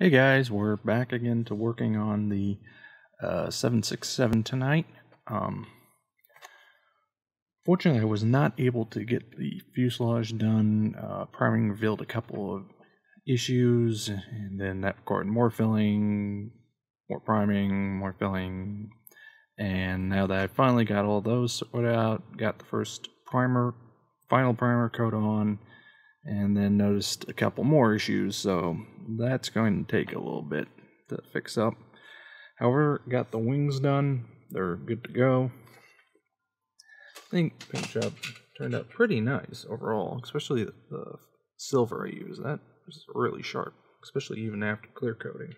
Hey guys, we're back again to working on the 767 tonight. Fortunately, I was not able to get the fuselage done. Priming revealed a couple of issues, and then that required more filling, more priming, more filling. And now that I finally got all those sorted out, got the first final primer coat on, and then noticed a couple more issues, so that's going to take a little bit to fix up. However, got the wings done. They're good to go. I think the paint job turned out pretty nice overall, especially the silver I used. That was really sharp, especially even after clear coating.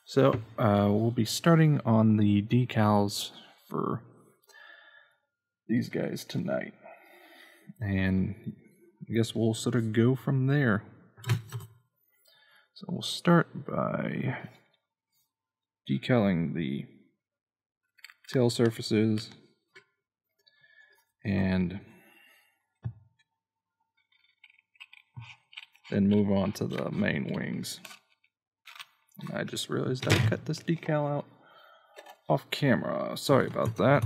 So we'll be starting on the decals for these guys tonight, and I guess we'll sort of go from there. So we'll start by decaling the tail surfaces and then move on to the main wings. And I just realized I cut this decal out off camera. Sorry about that.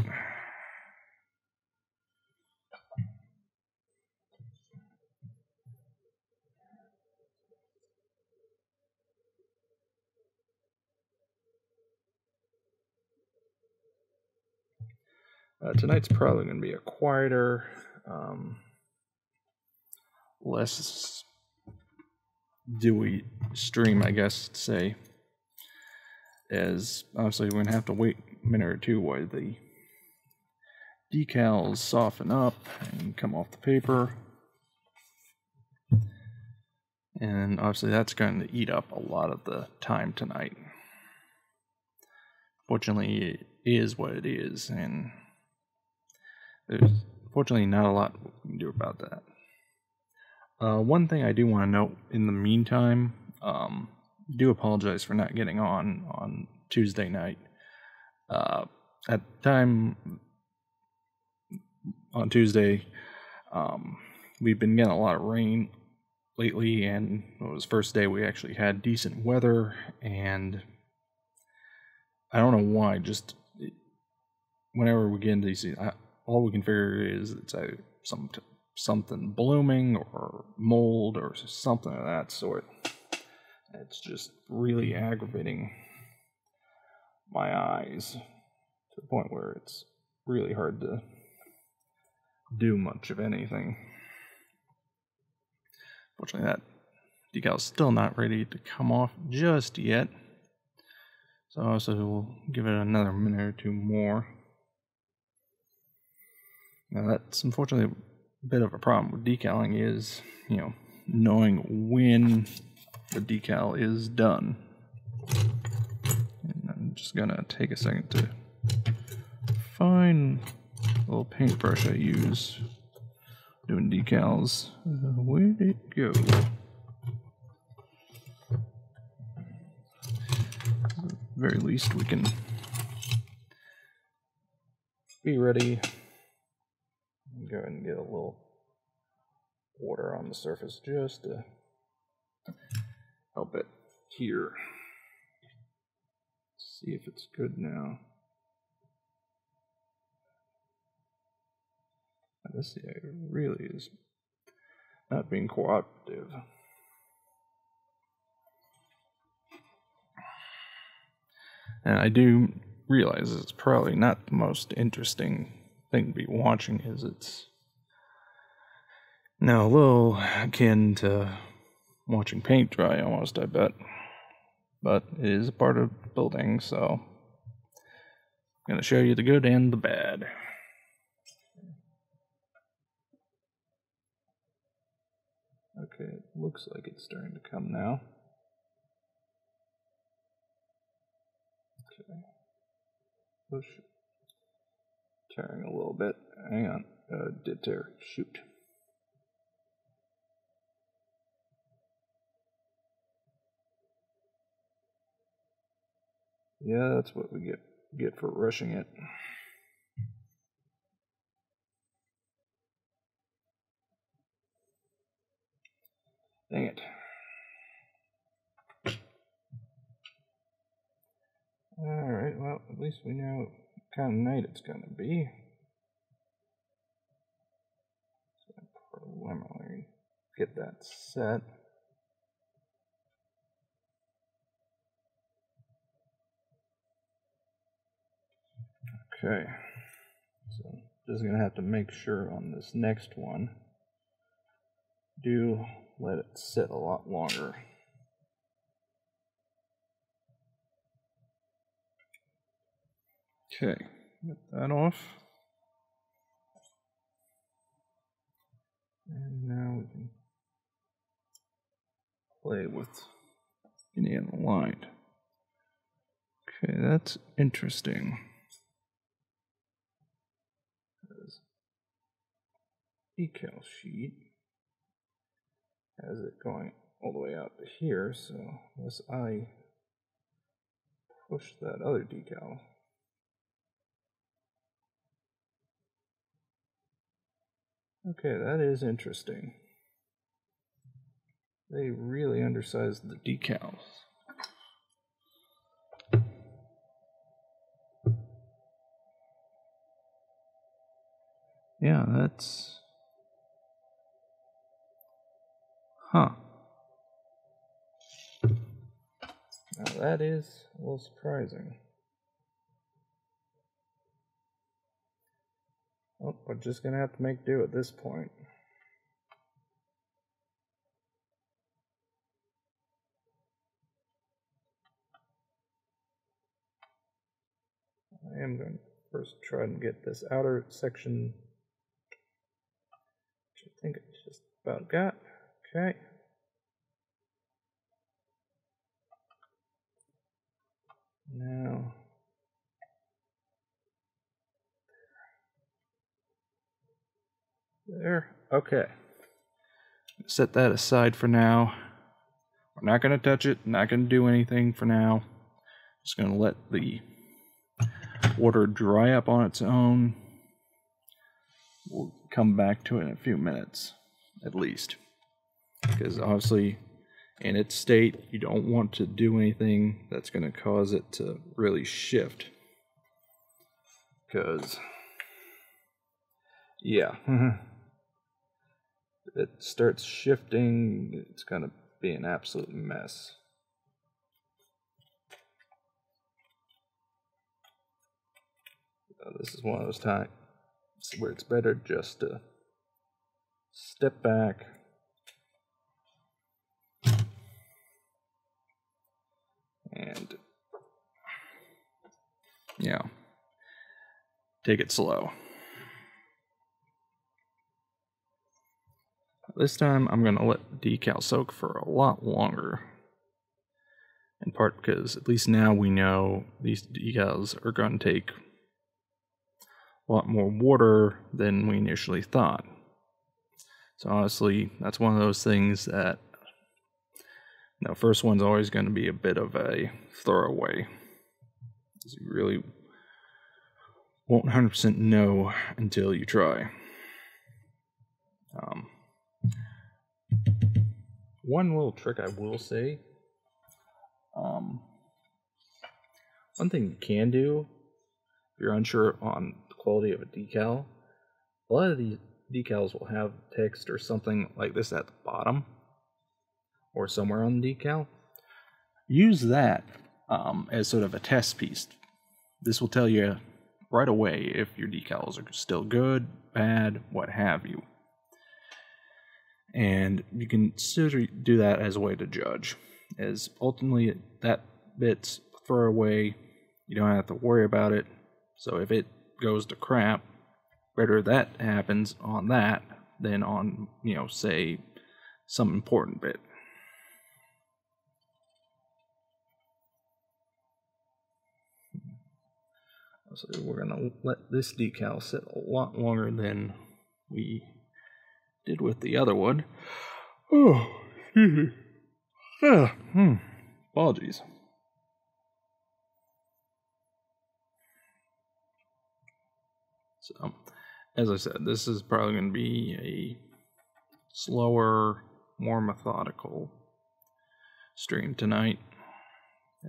Tonight's probably going to be a quieter, less dewy stream, I guess to say, as obviously we're going to have to wait a minute or two while the decals soften up and come off the paper. And obviously that's going to eat up a lot of the time tonight. Fortunately, it is what it is, and there's fortunately not a lot we can do about that. One thing I do want to note in the meantime, do apologize for not getting on Tuesday night. At the time on Tuesday, we've been getting a lot of rain lately, and it was the first day we actually had decent weather, and I don't know why, just whenever we get into these, all we can figure is it's either something blooming or mold or something of that sort. It's just really aggravating my eyes to the point where it's really hard to do much of anything. Fortunately, that decal is still not ready to come off just yet, so also we'll give it another minute or two more. Now that's unfortunately a bit of a problem with decaling is, knowing when the decal is done. And I'm just gonna take a second to find a little paintbrush I use doing decals. Where'd it go? At the very least we can be ready. Go ahead and get a little water on the surface just to help it here. See if it's good now. This really is not being cooperative. And I do realize it's probably not the most interesting thing to be watching, is it's now a little akin to watching paint dry almost, I bet. But it is a part of building, so I'm going to show you the good and the bad. Okay, it looks like it's starting to come now. Okay. Push. Tearing a little bit. Hang on. Did tear. Shoot. Yeah, that's what we get for rushing it. Dang it. Alright, well, at least we know what kind of night it's going to be. So preliminary get that set. Okay, so just going to have to make sure on this next one, do let it sit a lot longer. Okay, get that off. And now we can play with getting it aligned. Okay, that's interesting. Decal sheet has it going all the way out to here, so unless I push that other decal. Okay, that is interesting. They really undersized the decals. Yeah, that's... Huh. Now that is a little surprising. Well, we're just going to have to make do at this point. I am going to first try and get this outer section, which I think it's just about got. Okay. Now, there. Okay. Set that aside for now. We're not going to touch it, not going to do anything for now. Just going to let the water dry up on its own. We'll come back to it in a few minutes, at least. Because obviously, in its state, you don't want to do anything that's going to cause it to really shift. Because, yeah, if it starts shifting, it's going to be an absolute mess. This is one of those times where it's better just to step back and, yeah, take it slow. This time I'm going to let the decal soak for a lot longer. In part because at least now we know these decals are going to take a lot more water than we initially thought. So honestly, that's one of those things that, you know, first one's always going to be a bit of a throwaway. You really won't 100% know until you try. One little trick I will say, one thing you can do if you're unsure on the quality of a decal, a lot of these decals will have text or something like this at the bottom or somewhere on the decal. Use that as sort of a test piece. This will tell you right away if your decals are still good, bad, what have you. And you can sort of do that as a way to judge, as ultimately that bit's throwaway. You don't have to worry about it. So if it goes to crap, better that happens on that than on, you know, say, some important bit. So we're going to let this decal sit a lot longer than we did with the other one. Oh, excuse me. Apologies. So, as I said, this is probably going to be a slower, more methodical stream tonight.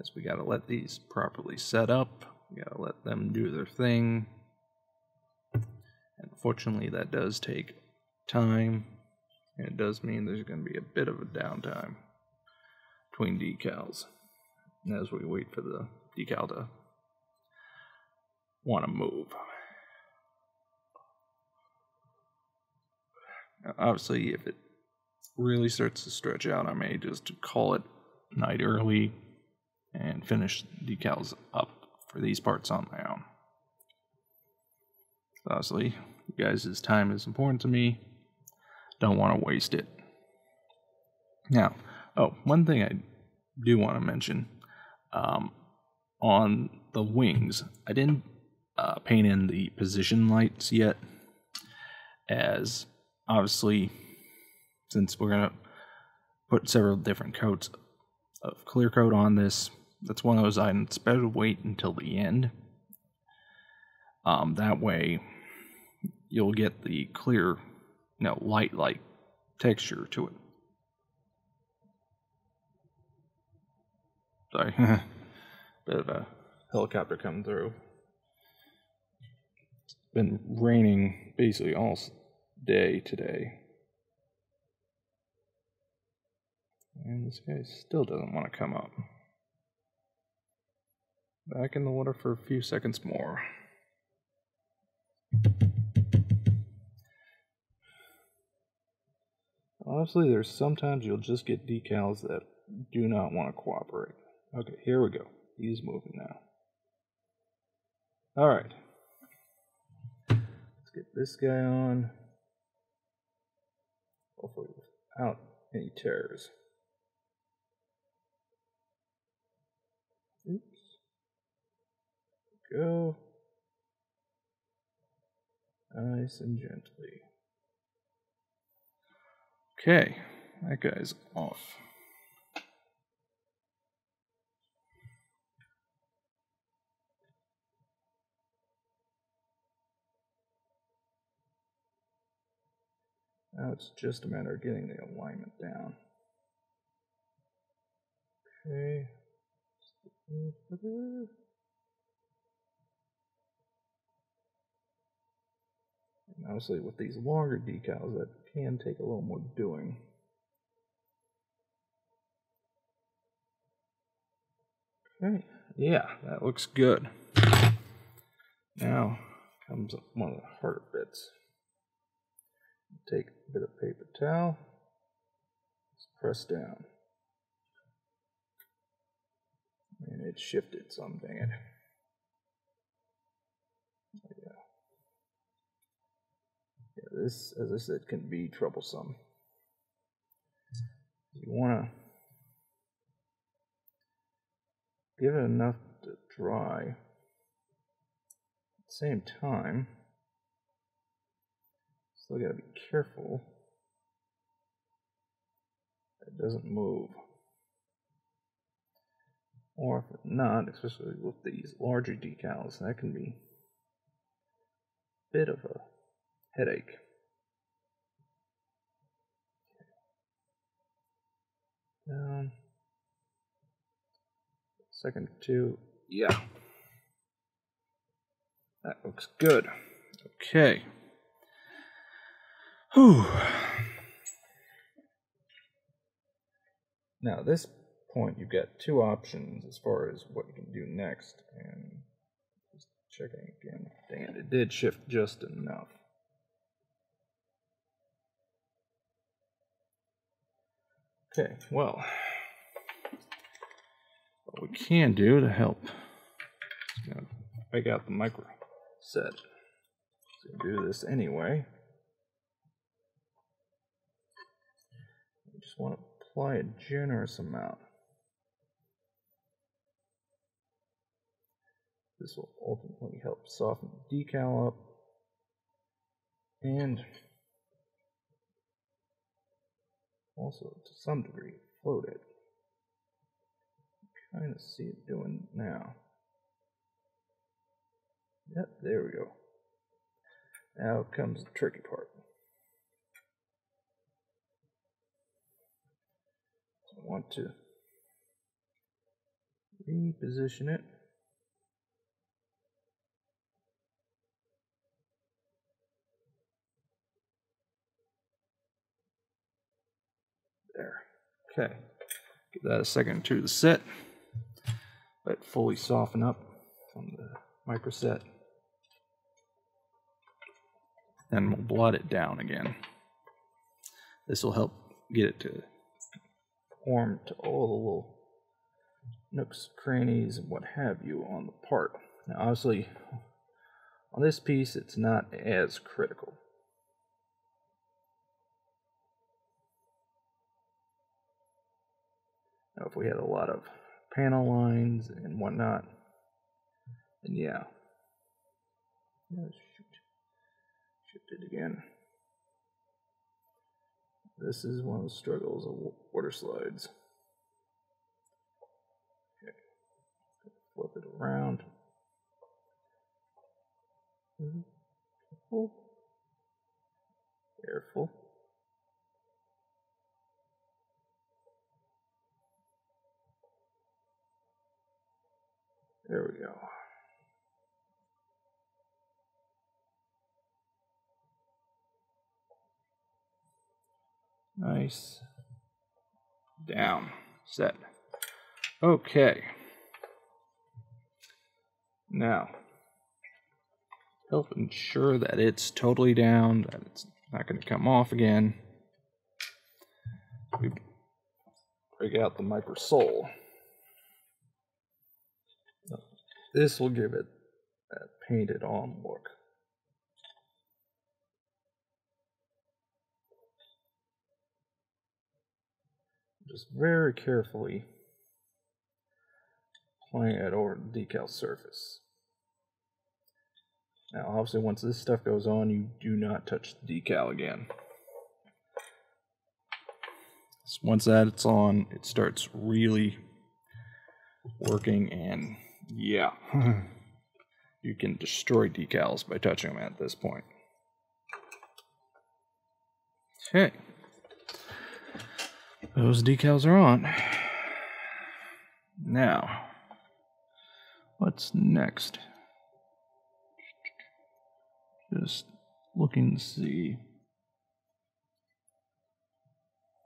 as we got to let these properly set up. We got to let them do their thing. And unfortunately, that does take time, and it does mean there's going to be a bit of a downtime between decals as we wait for the decal to want to move. Now, obviously, if it really starts to stretch out, I may just call it night early and finish decals up for these parts on my own. Obviously, you guys' time is important to me. Don't want to waste it. Now, one thing I do want to mention, on the wings, I didn't paint in the position lights yet, as obviously, since we're going to put several different coats of clear coat on this, that's one of those items. It's better to wait until the end. That way, you'll get the clear, light-like texture to it. Sorry, bit of a helicopter coming through. It's been raining basically all day today. And this guy still doesn't want to come up. Back in the water for a few seconds more. Honestly, there's sometimes you'll just get decals that do not want to cooperate. Okay, here we go. He's moving now. Alright. Let's get this guy on. Hopefully without any tears. Oops. Go. Nice and gently. Okay, that guy's off. Now it's just a matter of getting the alignment down. Okay. And obviously with these longer decals, that can take a little more doing. Okay, yeah, that looks good. Now comes one of the harder bits. Take a bit of paper towel, just press down. And it shifted some, dang it. Yeah, this, as I said, can be troublesome. You want to give it enough to dry. At the same time, still got to be careful it doesn't move. Or if not, especially with these larger decals, that can be a bit of a headache. Down. Second two. Yeah. That looks good. Okay. Whew. Now, at this point, you've got two options as far as what you can do next. And just checking again. Dang it, it did shift just enough. Okay, well, what we can do to help, break out the micro set. So do this anyway. You just want to apply a generous amount. This will ultimately help soften the decal up and also to some degree float it. Kind of see it doing now. Yep, there we go. Now comes the tricky part. So I want to reposition it. There. Okay. Give that a second to the set. Let it fully soften up on the microset. Then we'll blot it down again. This will help get it to form to all the little nooks, crannies, and what have you on the part. Now, obviously, on this piece, it's not as critical. Now, if we had a lot of panel lines and whatnot, then yeah. Shift it again. This is one of the struggles of water slides. Okay. Flip it around. Careful. Careful. There we go. Nice. Down. Set. Okay. Now, help ensure that it's totally down, that it's not going to come off again. We break out the micro sole. This will give it that painted on look. Just very carefully applying it over the decal surface. Now, obviously, once this stuff goes on, you do not touch the decal again. So once that's on, it starts really working, and yeah, you can destroy decals by touching them at this point. Okay. Those decals are on. Now, what's next? Just looking to see.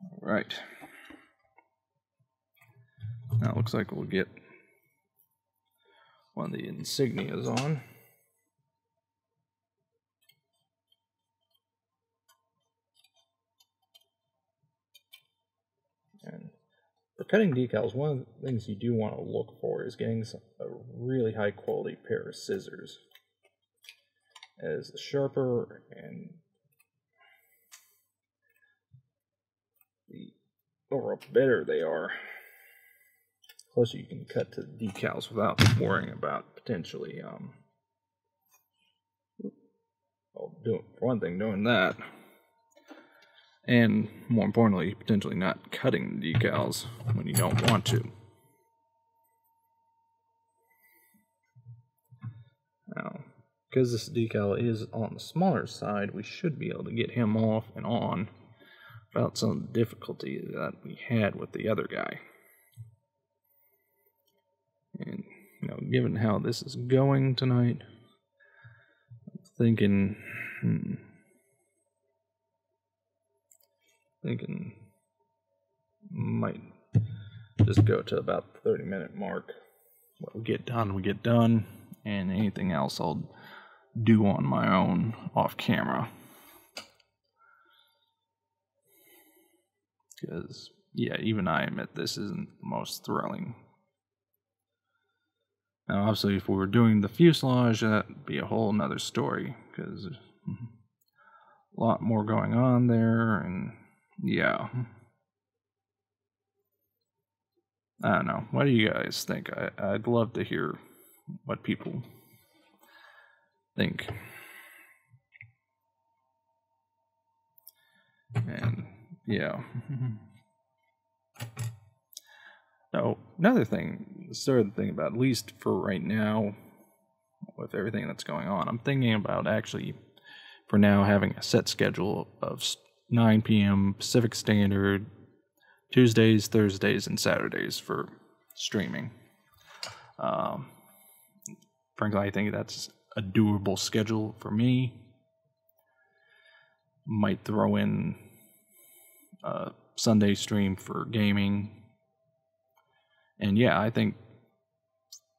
All right. Now it looks like we'll get one of the insignias on. And for cutting decals, one of the things you do want to look for is getting a really high quality pair of scissors. As the sharper and the overall better they are, the closer you can cut to the decals without worrying about potentially, for one thing, doing that. And more importantly, potentially not cutting the decals when you don't want to. Now, because this decal is on the smaller side, we should be able to get him off and on without some of the difficulty that we had with the other guy. And, given how this is going tonight, I'm thinking might just go to about the 30-minute mark. What we get done, and anything else I'll do on my own off camera. Because, yeah, even I admit this isn't the most thrilling. Now, obviously, if we were doing the fuselage, that'd be a whole nother story, because there's a lot more going on there, and yeah. I don't know. What do you guys think? I'd love to hear what people think. And yeah. Oh, another thing, the third thing about, at least for right now, with everything that's going on, I'm thinking about actually, for now, having a set schedule of 9 p.m. Pacific Standard, Tuesdays, Thursdays, and Saturdays for streaming. Frankly, I think that's a doable schedule for me. Might throw in a Sunday stream for gaming. And yeah, I think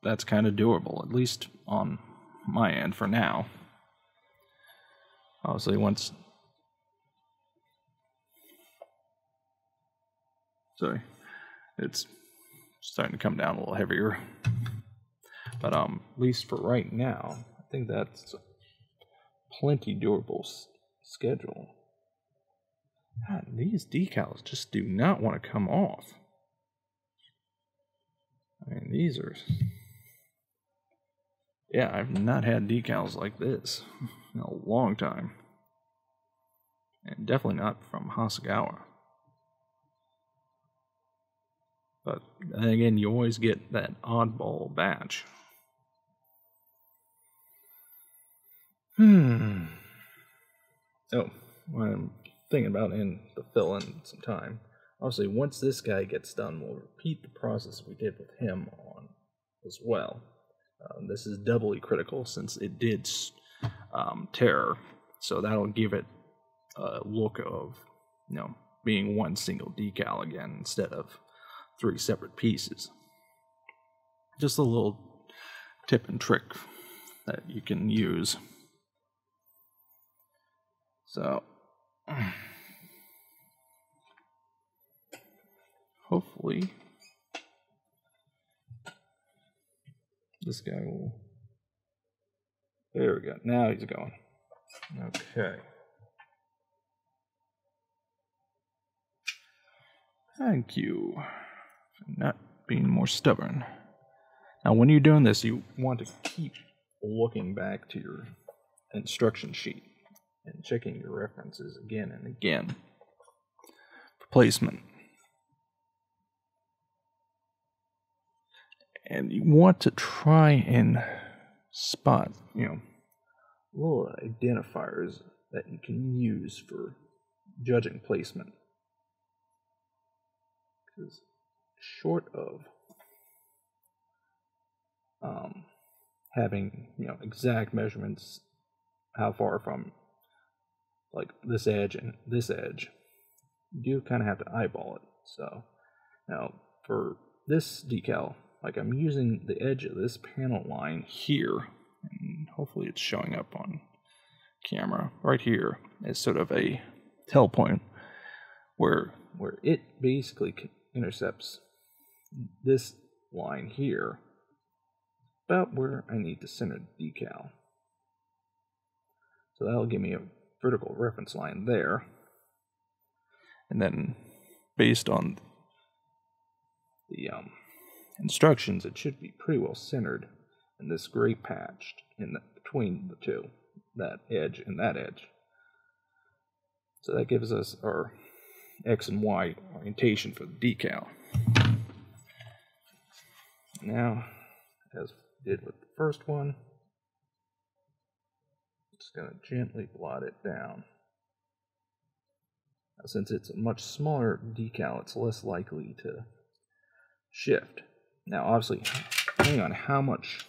that's kind of doable, at least on my end for now. Obviously, once... Sorry, it's starting to come down a little heavier. But at least for right now, I think that's a plenty doable schedule. God, these decals just do not want to come off. I mean, these are... Yeah, I've not had decals like this in a long time. And definitely not from Hasegawa. But then again, you always get that oddball batch. Oh, what I'm thinking about in the fill in some time. Obviously, once this guy gets done, we'll repeat the process we did with him on as well. This is doubly critical since it did tear, so that'll give it a look of, being one single decal again instead of 3 separate pieces. Just a little tip and trick that you can use. So, hopefully, this guy will... There we go. Now he's going. Okay. Thank you for not being more stubborn. Now, when you're doing this, you want to keep looking back to your instruction sheet and checking your references again and again for placement. And you want to try and spot, little identifiers that you can use for judging placement. Because short of having, exact measurements, how far from like this edge and this edge, you do kind of have to eyeball it. So now for this decal, like I'm using the edge of this panel line here, and hopefully it's showing up on camera right here as sort of a tell point where it basically intercepts this line here about where I need to center the decal. So that'll give me a vertical reference line there. And then based on the instructions, it should be pretty well centered in this gray patch between the two, that edge and that edge. So that gives us our X and Y orientation for the decal. Now, as we did with the first one, just going to gently blot it down. Now, since it's a much smaller decal, it's less likely to shift. Now, obviously, depending on how much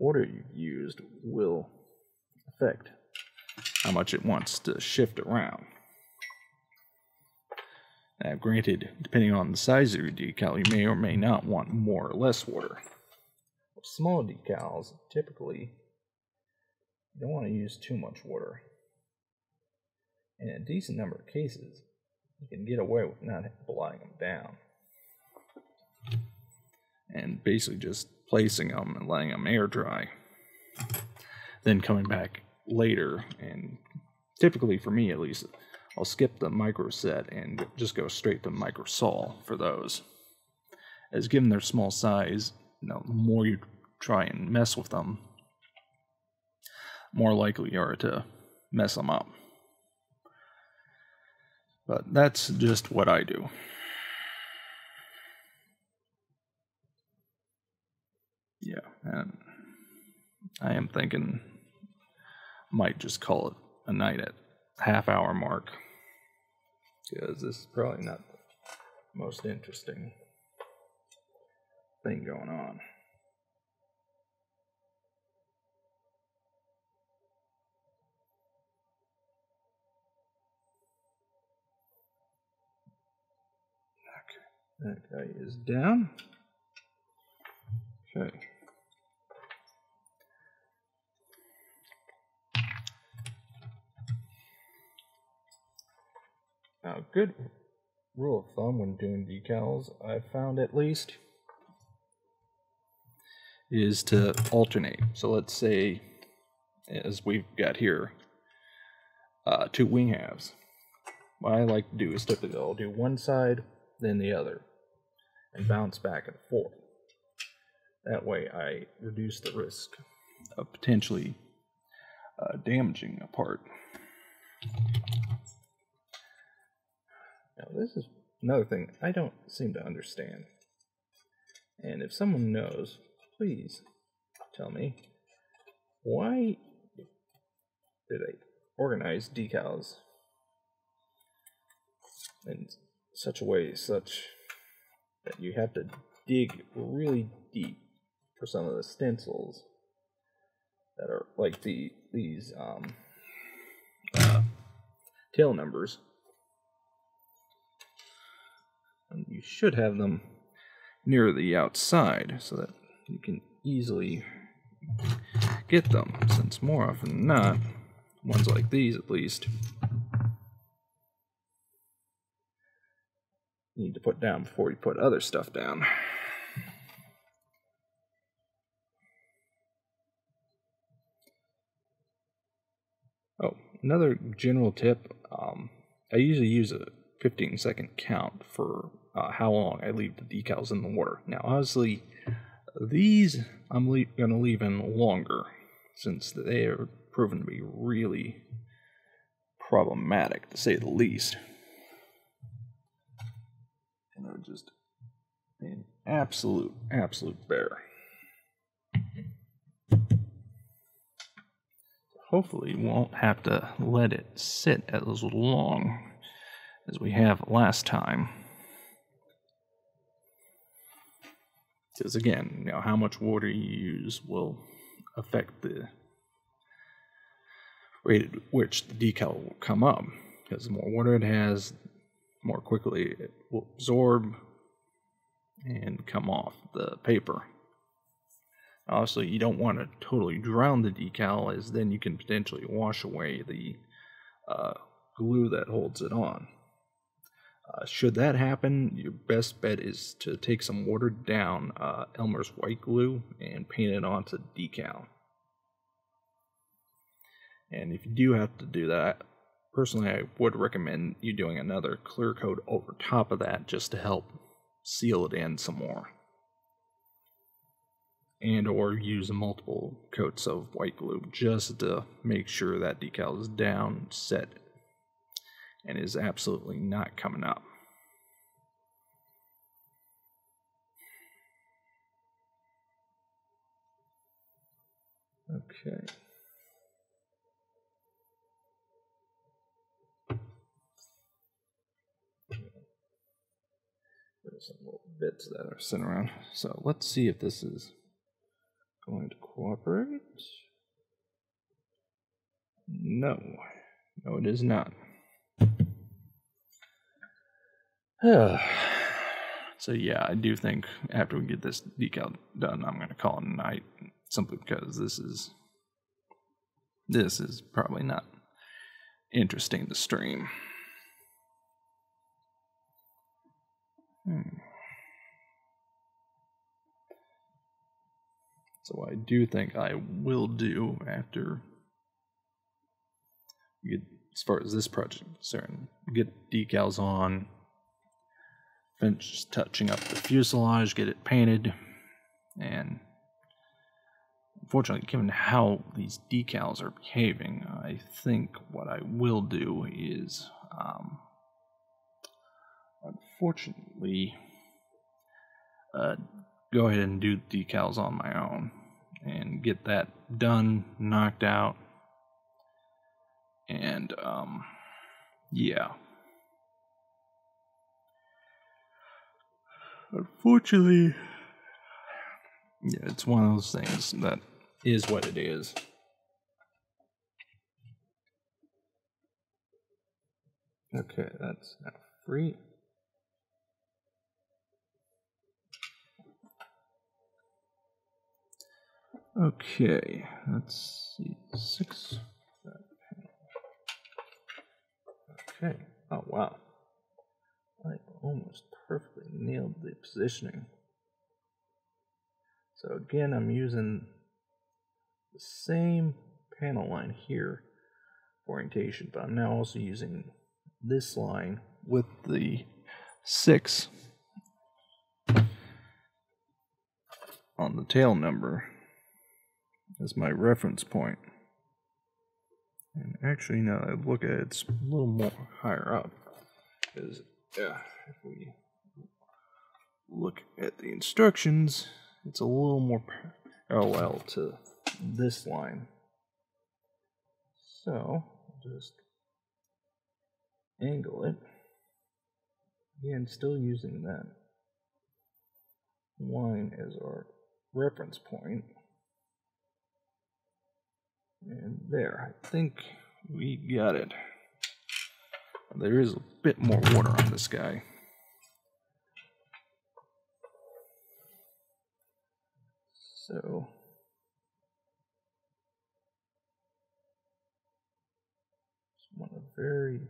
order you've used will affect how much it wants to shift around. Now, granted, depending on the size of your decal, you may or may not want more or less water. With small decals, typically, you don't want to use too much water. In a decent number of cases, you can get away with not blotting them down. And basically just placing them and letting them air dry. Then coming back later, and typically for me at least, I'll skip the micro set and just go straight to micro sol for those. As given their small size, the more you try and mess with them, more likely you are to mess them up. But that's just what I do. Yeah, and I am thinking might just call it a night at half-hour mark, because this is probably not the most interesting. thing going on. Okay, that guy is down. Okay. Now, good rule of thumb when doing decals, I've found at least, is to alternate. So let's say, as we've got here, 2 wing halves. What I like to do is typically I'll do one side, then the other, and bounce back and forth. That way I reduce the risk of potentially damaging a part. Now this is another thing I don't seem to understand. And if someone knows, please tell me, why did they organize decals in such a way that you have to dig really deep for some of the stencils that are like these tail numbers. And you should have them near the outside so that you can easily get them, since more often than not, ones like these at least, you need to put down before you put other stuff down. Oh, another general tip, I usually use a 15-second count for how long I leave the decals in the water. Now, honestly, these I'm going to leave in longer, since they are proven to be really problematic, to say the least. And they're just an absolute bear. Hopefully, we won't have to let it sit as long as we have last time. Because again, how much water you use will affect the rate at which the decal will come up. Because the more water it has, the more quickly it will absorb and come off the paper. Obviously, you don't want to totally drown the decal, as then you can potentially wash away the glue that holds it on. Should that happen, your best bet is to take some watered down Elmer's white glue and paint it onto the decal. And if you do have to do that, personally I would recommend you doing another clear coat over top of that just to help seal it in some more. And or use multiple coats of white glue just to make sure that decal is down, set, and is absolutely not coming up. Okay. There's some little bits that are sitting around. So let's see if this is going to cooperate. No. No, it is not. So yeah, I do think after we get this decal done, I'm going to call it a night, simply because this is probably not interesting to stream. So I do think I will do, after we get, as far as this project is concerned, get decals on, finish touching up the fuselage, get it painted, and unfortunately, given how these decals are behaving, I think what I will do is, unfortunately, go ahead and do decals on my own and get that done, knocked out, and yeah. Unfortunately, Yeah, it's one of those things that is what it is. Okay, that's now free. Okay, let's see, 6. Okay, oh wow. I almost perfectly nailed the positioning. So again, I'm using the same panel line here for orientation, but I'm now also using this line with the 6 on the tail number as my reference point. And actually, now that I look at it, it's a little more higher up. Because, yeah, if we look at the instructions, it's a little more parallel to this line. So, just angle it. Again, still using that line as our reference point. And there, I think we got it. There is a bit more water on this guy. So, just want to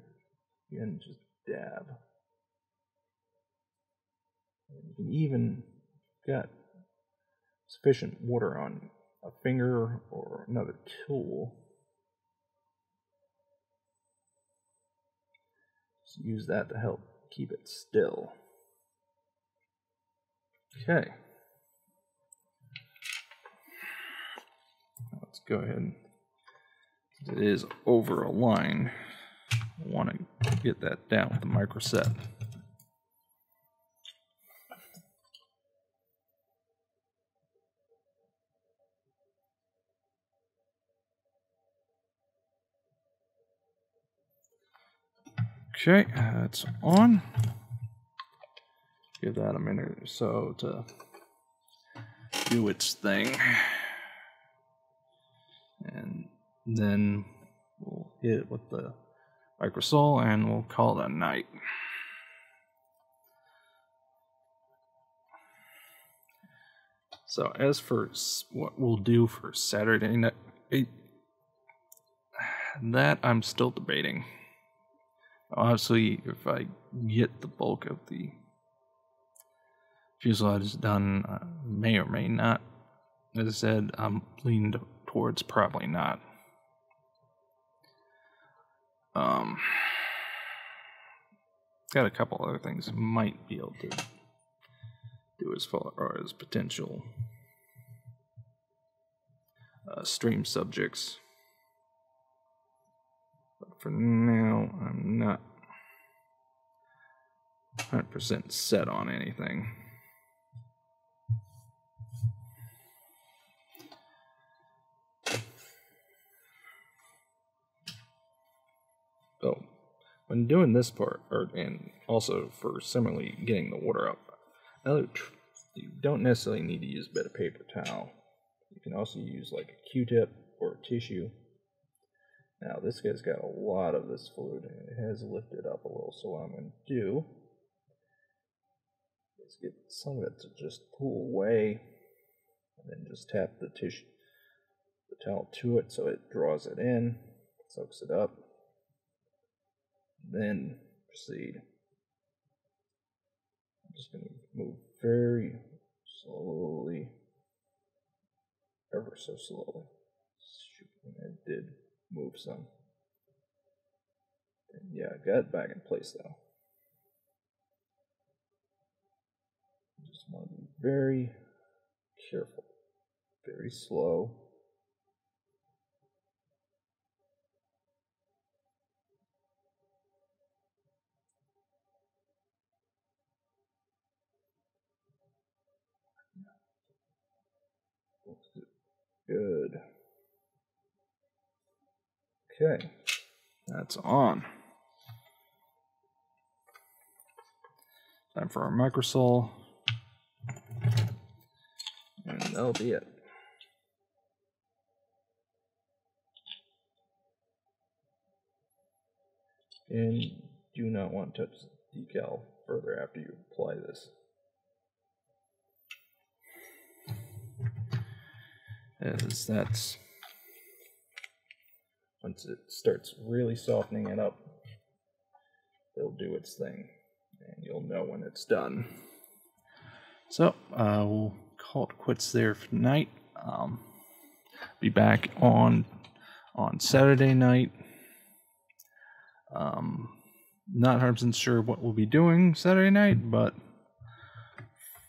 again, just dab. And you can even got sufficient water on a finger or another tool. Just use that to help keep it still. Okay. Let's go ahead. It is over a line. I want to get that down with the microset. Okay, that's on. Give that a minute or so to do its thing. And then we'll hit it with the microsol and we'll call it a night. So as for what we'll do for Saturday night, that I'm still debating. Obviously, if I get the bulk of the fuselage done, may or may not. As I said, I'm leaning towards probably not. Got a couple other things I might be able to do as far as potential stream subjects. But for now, I'm not 100% set on anything. So, when doing this part, and also for similarly getting the water up, you don't necessarily need to use a bit of paper towel. You can also use like a Q-tip or a tissue. Now this guy's got a lot of this fluid, and it has lifted up a little, so what I'm going to do is get some of it to just pull away, and then just tap the towel to it so it draws it in, soaks it up, then proceed. I'm just going to move very slowly, ever so slowly. Shoot, I did move some. And yeah, I got it back in place though. Just want to be very careful, very slow. Good. Okay, that's on. Time for our microsol. And that'll be it. And do not want to touch the decal further after you apply this. As that's, once it starts really softening it up, it'll do its thing, and you'll know when it's done. So, we'll call it quits there for tonight. Be back on Saturday night. Not 100% sure what we'll be doing Saturday night, but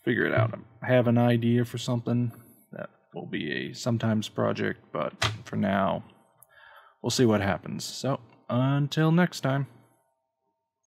figure it out. I have an idea for something that will be a sometimes project, but for now, we'll see what happens. So, until next time.